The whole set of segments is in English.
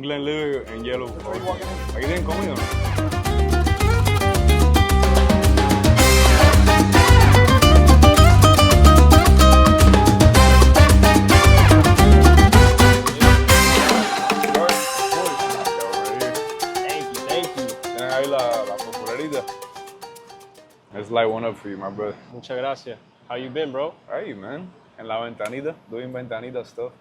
Glen Liver and Yellow. Aquí tienen comida, ¿no? Ahí la popularita. Let's light one up for you, my brother. Muchas gracias. How you been, bro? Hey, man. En la ventanita, doing ventanita stuff.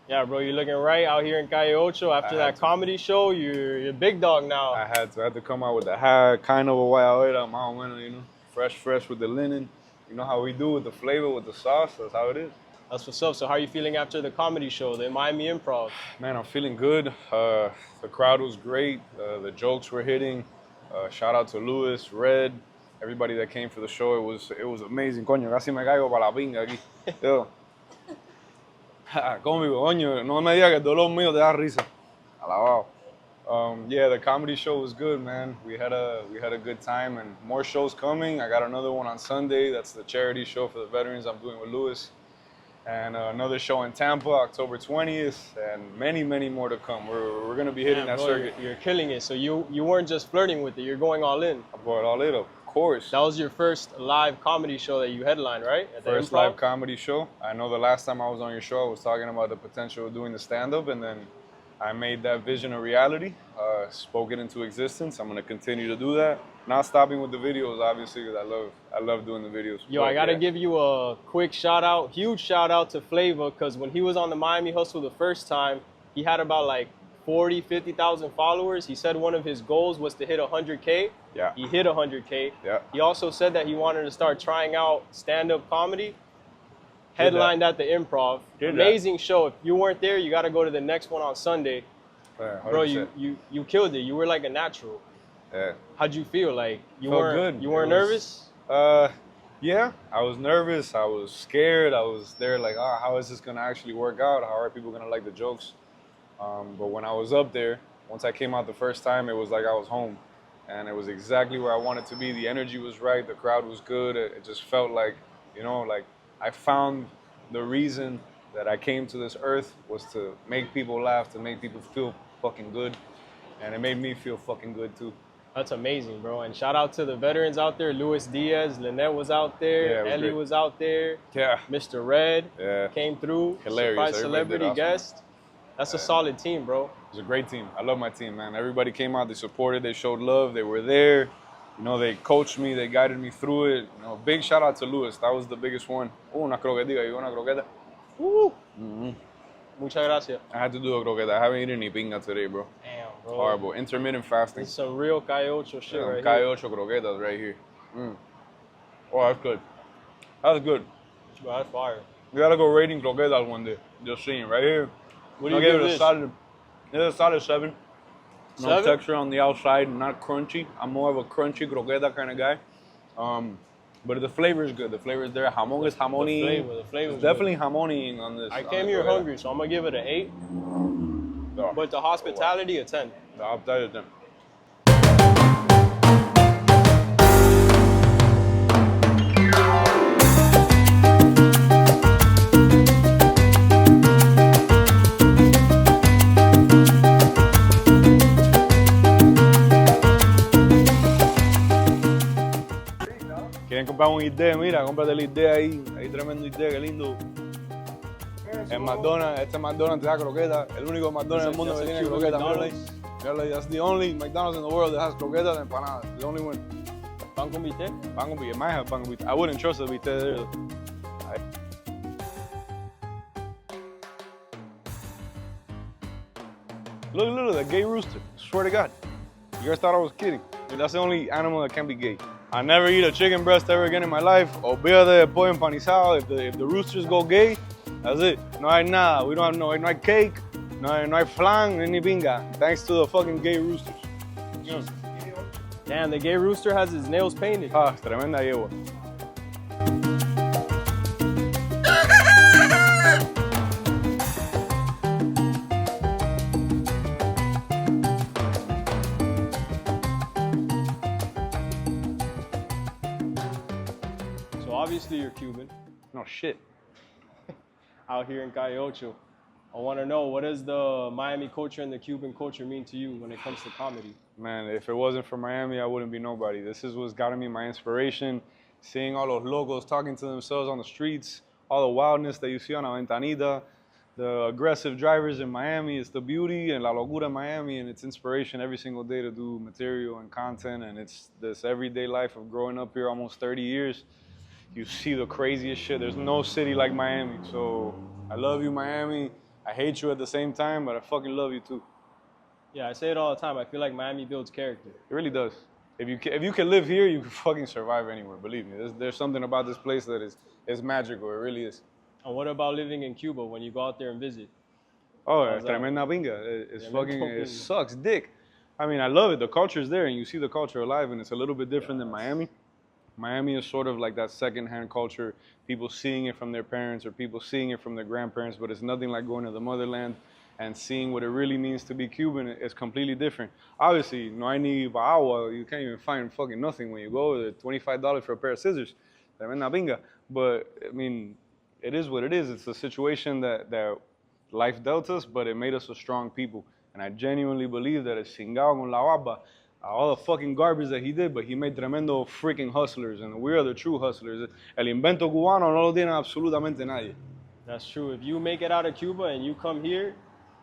Yeah, bro, you're looking right out here in Calle Ocho. After that comedy show, you're a big dog now. I had to come out with the hat, kind of a guayabera, más o menos, you know. Fresh with the linen. You know how we do with the flavor, with the sauce. That's how it is. That's what's up. So how are you feeling after the comedy show, the Miami Improv? Man, I'm feeling good. The crowd was great. The jokes were hitting. Shout out to Luis, Red, everybody that came for the show. It was amazing. Coño, casi me caigo para la pinga aquí. Yo. Conmigo, coño, no me digas que el dolor mío te da risa. Alabado. Yeah, the comedy show was good, man. We had a good time and more shows coming. I got another one on Sunday. That's the charity show for the veterans I'm doing with Luis. And another show in Tampa, October 20th, and many, many more to come. We're going to be hitting that circuit. You're killing it. So you weren't just flirting with it. You're going all in. I'm going all in, of course. That was your first live comedy show that you headlined, right? At the First Improv? live comedy show. I know the last time I was on your show, I was talking about the potential of doing the stand-up, and then I made that vision a reality, spoke it into existence. I'm going to continue to do that. Not stopping with the videos, obviously, because I love doing the videos. Yo, I got to give you a quick shout-out, huge shout-out to Fleyva, because when he was on the Miami Hustle the first time, he had about like 40, 50,000 followers. He said one of his goals was to hit 100K. Yeah. He hit 100K. Yeah. He also said that he wanted to start trying out stand-up comedy. Headlined at the Improv. Amazing show. If you weren't there, you got to go to the next one on Sunday. Yeah, bro, you killed it. You were like a natural. Yeah. How'd you feel? Like you Felt weren't good. You weren't nervous? Yeah, I was nervous. I was scared. I was there like, how is this gonna actually work out? How are people gonna like the jokes? But when I was up there, once I came out the first time, it was like I was home, and it was exactly where I wanted to be. The energy was right. The crowd was good. It just felt like, you know, like I found the reason that I came to this earth was to make people laugh, to make people feel fucking good, and it made me feel fucking good too. That's amazing, bro. And shout out to the veterans out there. Luis Diaz, Lynette was out there. Yeah, Ellie was out there. Yeah. Mr. Red came through. Hilarious. Surprise celebrity guest. That's a solid team, bro. It was a great team. I love my team, man. Everybody came out. They supported. They showed love. They were there. You know, they coached me. They guided me through it. You know, big shout out to Luis. That was the biggest one. Una croquetita. You want a croqueta? Woo! Muchas gracias. I had to do a croqueta. I haven't eaten any pinga today, bro. Damn, bro. Horrible. Intermittent fasting. It's some real Calle Ocho shit right Calle here. Ocho croquetas right here. Oh, that's good. That's good. Bro, that's fire. We gotta go rating croquetas one day. Just seeing right here. What do you give it this? It's a solid 7. No 7? texture on the outside, not crunchy. I'm more of a crunchy croqueta kind of guy. But the flavor is good. The flavor is there. Jamón is jamón-y. The flavor is definitely jamón-y on this. I came here hungry, so I'm going to give it an 8. Yeah. But the hospitality, a 10. I'll tell you then. ¿Quieren comprar un ID? Mira, cómprate el ID ahí. Ahí tremendo ID, qué lindo. En McDonald's, este McDonald's te da croqueta. El único McDonald's del mundo que tiene croqueta. Míralo ahí. That's the only McDonald's in the world that has croquetas and empanadas. The only one. Pan con bistec? Pan con bistec. It might have pan con bistec. I wouldn't trust the bistec there. Look, that gay rooster. Swear to God. You guys thought I was kidding. That's the only animal that can be gay. I never eat a chicken breast ever again in my life. Olvídate de pollo empanizado. If the roosters go gay, that's it. No hay nada. We don't have no hay cake, no hay flan, ni pinga. Thanks to the fucking gay roosters. Yeah. Damn, the gay rooster has his nails painted. Tremenda yegua. So obviously you're Cuban. No shit. Out here in Calle Ocho. I want to know, what does the Miami culture and the Cuban culture mean to you when it comes to comedy? Man, if it wasn't for Miami, I wouldn't be nobody. This is what's gotten me my inspiration. Seeing all those locals talking to themselves on the streets, all the wildness that you see on La Ventanita, the aggressive drivers in Miami. It's the beauty and la locura in Miami, and it's inspiration every single day to do material and content. And it's this everyday life of growing up here almost 30 years. You see the craziest shit. There's no city like Miami. So I love you, Miami. I hate you at the same time, but I fucking love you too. Yeah, I say it all the time. I feel like Miami builds character. It really does. If you can live here, you can fucking survive anywhere. Believe me. There's something about this place that is magical. It really is. And what about living in Cuba when you go out there and visit? Oh, How's that? tremenda pinga. It's Tremendo fucking. pinga. It sucks dick. I mean, I love it. The culture's there, and you see the culture alive, and it's a little bit different than Miami. Miami is sort of like that secondhand culture, people seeing it from their parents or people seeing it from their grandparents, but it's nothing like going to the motherland and seeing what it really means to be Cuban. Is completely different. Obviously, no hay ni agua, you can't even find fucking nothing when you go there. $25 for a pair of scissors. Tremenda pinga. But, I mean, it is what it is. It's a situation that life dealt us, but it made us a strong people. And I genuinely believe that it's cingado con la baba, all the fucking garbage that he did, but he made tremendo freaking hustlers, and we are the true hustlers. El invento cubano no lo tiene absolutamente nadie. That's true. If you make it out of Cuba and you come here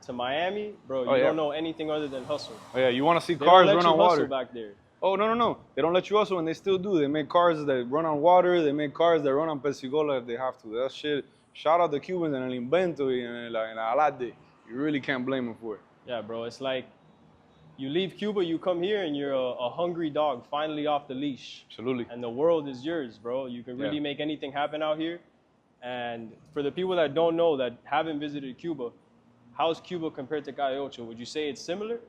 to Miami, bro, you Oh, yeah. don't know anything other than hustle. Oh yeah, you want to see They cars don't let run you on hustle water? back there. Oh no, they don't let you hustle, and they still do. They make cars that run on water. They make cars that run on pesigola if they have to. That shit. Shout out the Cubans and el invento y en la alarde. You really can't blame them for it. Yeah, bro, it's like you leave Cuba, you come here, and you're a hungry dog finally off the leash. Absolutely. And the world is yours, bro. You can really Yeah. make anything happen out here. And for the people that don't know, that haven't visited Cuba, how's Cuba compared to Calle Ocho? Would you say it's similar?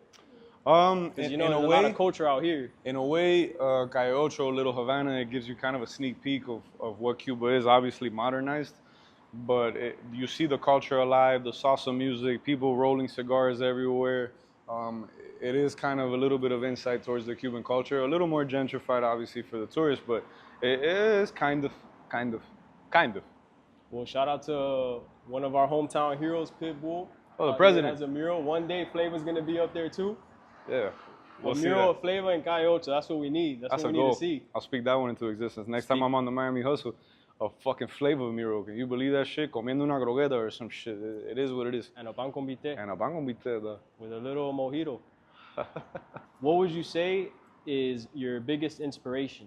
Because you know, there's a lot of culture out here. In a way, Calle Ocho, Little Havana, it gives you kind of a sneak peek of what Cuba is, obviously modernized. But you see the culture alive, the salsa music, people rolling cigars everywhere. It is kind of a little bit of insight towards the Cuban culture, a little more gentrified, obviously, for the tourists, but it is kind of. Well, shout out to one of our hometown heroes, Pitbull. Oh, the president. Has a mural. One day, Fleyva's gonna be up there too. Yeah. We'll A see mural that. of Fleyva and Calle Ocho. That's what we need. That's That's what a we need goal. to see. I'll speak that one into existence. Next time I'm on the Miami Hustle, a fucking Fleyva mural. Can you believe that shit? Comiendo una croqueta or some shit. It is what it is. And a pan con vite And a pan con vite, though. with a little mojito. What would you say is your biggest inspiration?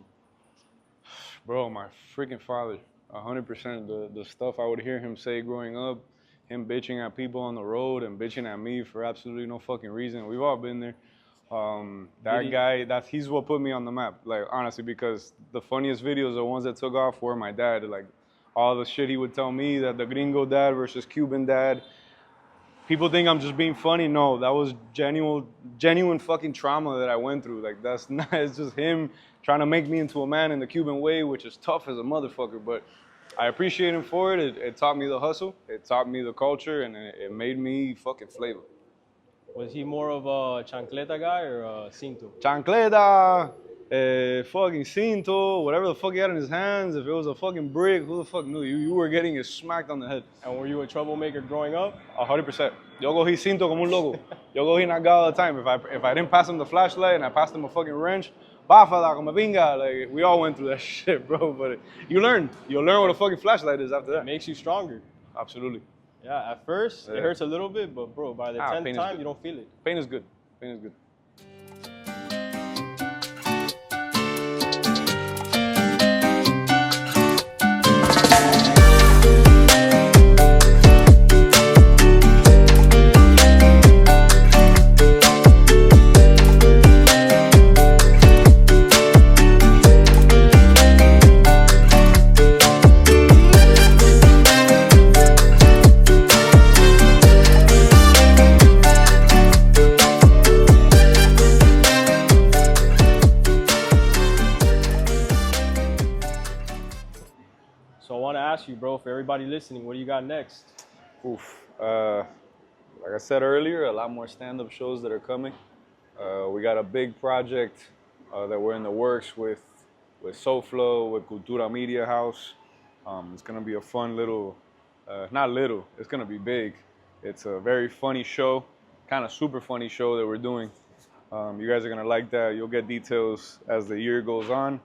Bro, my freaking father. 100%. The stuff I would hear him say growing up, him bitching at people on the road and bitching at me for absolutely no fucking reason. We've all been there. That guy, he's what put me on the map. Like, honestly, because the funniest videos, the ones that took off, were my dad. Like, all the shit he would tell me, that the gringo dad versus Cuban dad. People think I'm just being funny. No, that was genuine fucking trauma that I went through. Like, that's not, it's just him trying to make me into a man in the Cuban way, which is tough as a motherfucker. But I appreciate him for it. It taught me the hustle. It taught me the culture, and it made me fucking Fleyva. Was he more of a chancleta guy or a cinto? Chancleta, fucking cinto, whatever the fuck he had in his hands. If it was a fucking brick, who the fuck knew? You were getting it smacked on the head. And were you a troublemaker growing up? 100%. Yo cogí cinto como un loco. Yo cogí nalgada all the time. If I didn't pass him the flashlight and I passed him a fucking wrench, báfala como pinga. Like, we all went through that shit, bro. But you learn. You'll learn what a fucking flashlight is after that. It makes you stronger. Absolutely. Yeah, at first it hurts a little bit, but bro, by the 10th pain is time good. you don't feel it. Pain is good. Pain is good. So I want to ask you, bro, for everybody listening, what do you got next? Oof. Like I said earlier, a lot more stand-up shows that are coming. We got a big project that we're in the works with SoFlo, with Cultura Media House. It's gonna be a fun little, not little, it's gonna be big. It's a very funny show, kind of super funny show that we're doing. You guys are gonna like that. You'll get details as the year goes on.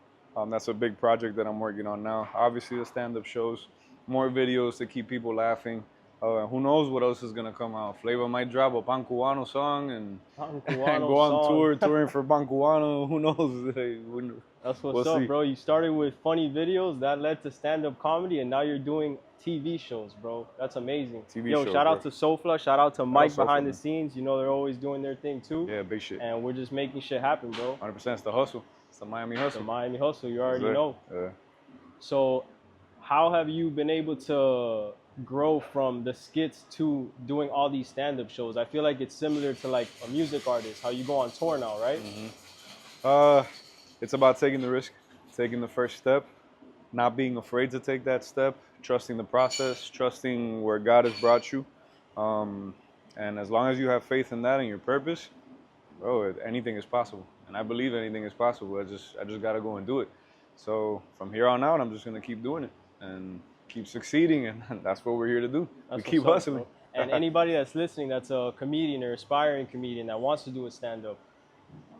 That's a big project that I'm working on now. Obviously, the stand-up shows, more videos to keep people laughing. Who knows what else is gonna come out? Fleyva might drop a Pan Cubano song and, Pan and Cubano go on song. tour, touring for Pan Cubano. Who knows? That's what's We'll up, see. bro. You started with funny videos that led to stand-up comedy, and now you're doing TV shows, bro. That's amazing. TV Yo, shows, shout out bro. to Sofla. Shout out to Mike Sofla, behind the man. scenes. You know they're always doing their thing too. Yeah, big shit. And we're just making shit happen, bro. 100%. It's the hustle. It's the Miami hustle. The Miami hustle. You already Yes, sir. know. Yeah. So, how have you been able to grow from the skits to doing all these stand-up shows? I feel like it's similar to like a music artist, how you go on tour now, right? It's about taking the risk, taking the first step, not being afraid to take that step, trusting the process, trusting where God has brought you. And as long as you have faith in that and your purpose, bro, anything is possible. And I believe anything is possible. I just gotta go and do it. So from here on out, I'm just gonna keep doing it and keep succeeding, and that's what we're here to do. That's We keep what's up, hustling. bro. And anybody that's listening that's a comedian or aspiring comedian that wants to do a stand-up,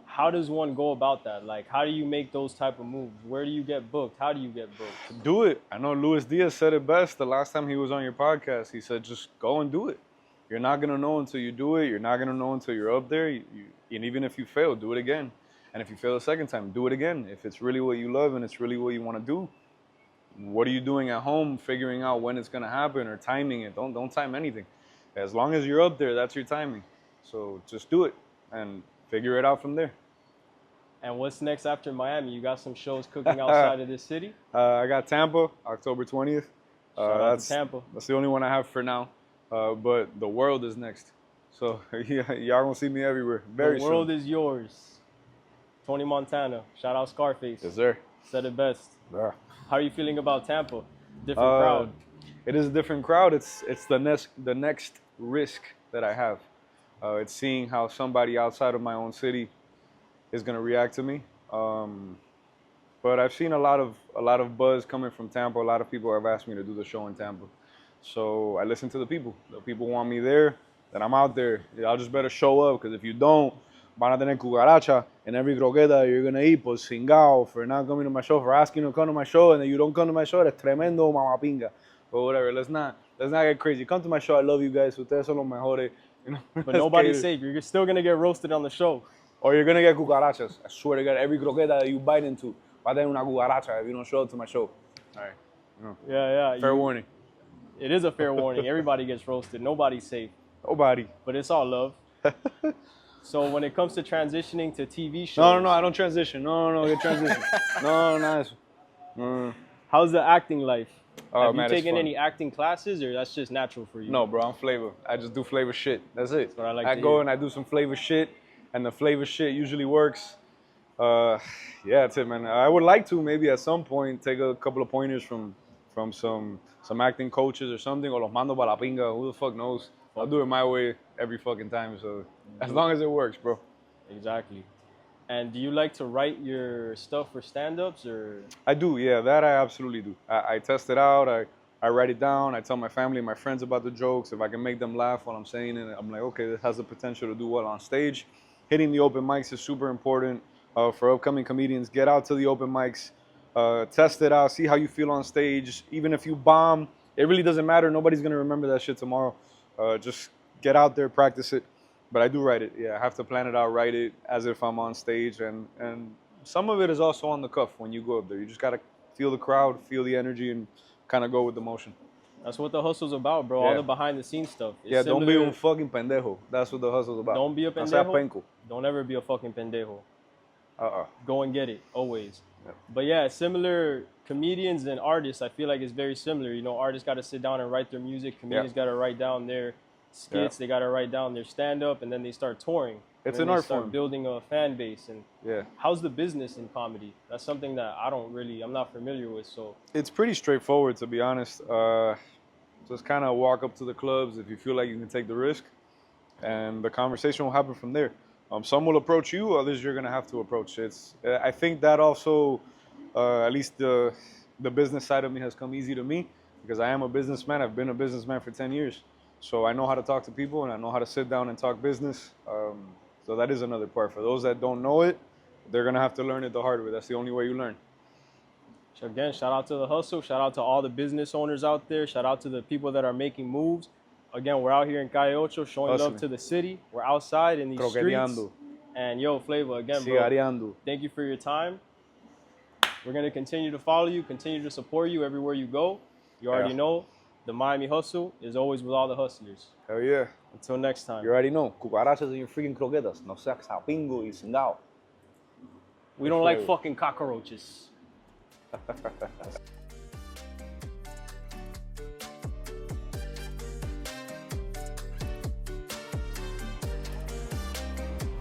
how does one go about that? Like, how do you make those type of moves? Where do you get booked? How do you get booked? Do it. I know Luis Diaz said it best the last time he was on your podcast. He said, just go and do it. You're not going to know until you do it. You're not going to know until you're up there. And even if you fail, do it again. And if you fail a second time, do it again. If it's really what you love and it's really what you want to do, what are you doing at home figuring out when it's going to happen or timing it? Don't time anything. As long as you're up there, that's your timing. So just do it and figure it out from there. And what's next after Miami? You got some shows cooking outside of this city? I got Tampa, October 20th. Shout out to Tampa. That's the only one I have for now. But the world is next. So yeah, y'all gonna see me everywhere very soon. The world is yours. Tony Montana. Shout out Scarface. Yes, sir. Said it best. Yeah. How are you feeling about Tampa? Different crowd. It is a different crowd. It's the next risk that I have. It's seeing how somebody outside of my own city is gonna react to me. But I've seen a lot of buzz coming from Tampa. A lot of people have asked me to do the show in Tampa. So I listen to the people. The people want me there, then I'm out there. Y'all just better show up, because if you don't, van a tener cucaracha in every croqueta you're gonna eat, pues cingao, for not coming to my show, for asking to come to my show, and then you don't come to my show, eres tremendo mamapinga. But whatever, let's not get crazy. Come to my show, I love you guys. Ustedes son los mejores. You know, But nobody's safe. You're still going to get roasted on the show. Or you're gonna get cucarachas. I swear to God, every croqueta that you bite into, va a tener una cucaracha if you don't show up to my show. All right. No. Yeah. Fair warning. It is a fair warning. Everybody gets roasted. Nobody's safe. Nobody. But it's all love. So when it comes to transitioning to TV shows... No, I don't transition. No, get transition. No, nice. How's the acting life? Oh, Have man, you it's taken fun. any acting classes, or that's just natural for you? No, bro, I'm Fleyva. I just do Fleyva shit. That's it. That's what I like I to go hear. and I do some Fleyva shit, and the Fleyva shit usually works. Yeah, that's it, man. I would like to maybe at some point take a couple of pointers from some acting coaches or something, or los mando pa la pinga. Who the fuck knows? I'll do it my way every fucking time. So as long as it works, bro. Exactly. And do you like to write your stuff for stand-ups, or? I do, yeah, that I absolutely do. I test it out, I write it down, I tell my family and my friends about the jokes. If I can make them laugh while I'm saying it, I'm like, okay, this has the potential to do well on stage. Hitting the open mics is super important for upcoming comedians. Get out to the open mics, test it out, see how you feel on stage. Even if you bomb, it really doesn't matter. Nobody's gonna remember that shit tomorrow. Just get out there, practice it. But I do write it. Yeah, I have to plan it out, write it as if I'm on stage. And some of it is also on the cuff when you go up there. You just got to feel the crowd, feel the energy, and kind of go with the motion. That's what the hustle's about, bro. Yeah. All the behind-the-scenes stuff. It's Yeah, don't be similar- un fucking pendejo. That's what the hustle's about. Don't be a No seas pendejo. penco. Don't ever be a fucking pendejo. Uh-uh. Go and get it, always. Yep. But yeah, similar comedians and artists, I feel like it's very similar. You know, artists got to sit down and write their music. Comedians got to write down their skits. They got to write down their stand-up, and then they start touring. It's And an then they art start form. building a fan base. And Yeah. how's the business in comedy? That's something that I'm not familiar with. So It's pretty straightforward, to be honest. Just kind of walk up to the clubs if you feel like you can take the risk, and the conversation will happen from there. Some will approach you, others you're gonna have to approach. I think that also, at least the business side of me has come easy to me, because I am a businessman. I've been a businessman for 10 years. So I know how to talk to people and I know how to sit down and talk business. So that is another part. For those that don't know it, they're gonna have to learn it the hard way. That's the only way you learn. So again, shout out to the hustle. Shout out to all the business owners out there. Shout out to the people that are making moves. Again, we're out here in Calle Ocho showing Hustling. love to the city. We're outside in these streets. Croqueteando. And yo, Fleyva, again, bro, Cigareando. thank you for your time. We're going to continue to follow you, continue to support you everywhere you go. You already know the Miami hustle is always with all the hustlers. Hell yeah. Until next time. You already know. Cucarachas in your freaking croquetas. No seas sapingo y cingao. We don't like fucking cockroaches.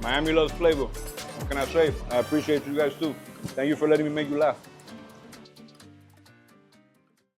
Miami loves Fleyva. What can I say? I appreciate you guys too. Thank you for letting me make you laugh.